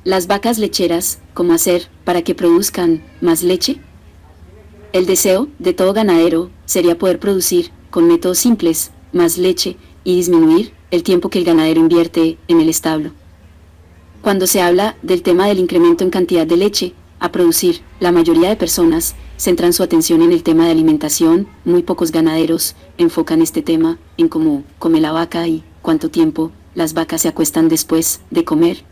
Las vacas lecheras, ¿cómo hacer para que produzcan más leche? El deseo de todo ganadero sería poder producir, con métodos simples, más leche y disminuir el tiempo que el ganadero invierte en el establo. Cuando se habla del tema del incremento en cantidad de leche a producir, la mayoría de personas centran su atención en el tema de alimentación. Muy pocos ganaderos enfocan este tema en cómo come la vaca y cuánto tiempo las vacas se acuestan después de comer.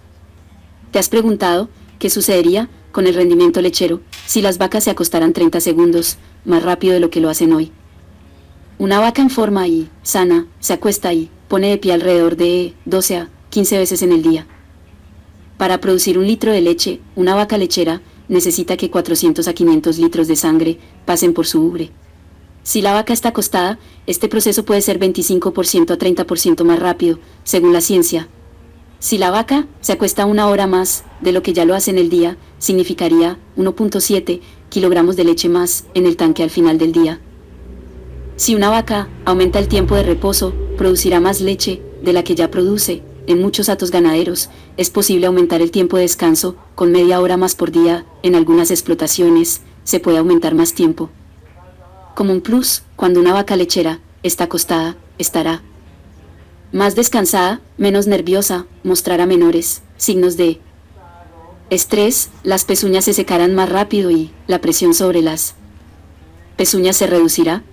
¿Te has preguntado qué sucedería con el rendimiento lechero si las vacas se acostaran 30 segundos más rápido de lo que lo hacen hoy? Una vaca en forma y sana se acuesta y pone de pie alrededor de 12 a 15 veces en el día. Para producir 1 litro de leche, una vaca lechera necesita que 400 a 500 litros de sangre pasen por su ubre. Si la vaca está acostada, este proceso puede ser 25% a 30% más rápido, según la ciencia. Si la vaca se acuesta 1 hora más de lo que ya lo hace en el día, significaría 1.7 kilogramos de leche más en el tanque al final del día. Si una vaca aumenta el tiempo de reposo, producirá más leche de la que ya produce. En muchos hatos ganaderos es posible aumentar el tiempo de descanso con media hora más por día. En algunas explotaciones se puede aumentar más tiempo. Como un plus, cuando una vaca lechera está acostada, estará más descansada, menos nerviosa, mostrará menores signos de estrés, las pezuñas se secarán más rápido y la presión sobre las pezuñas se reducirá.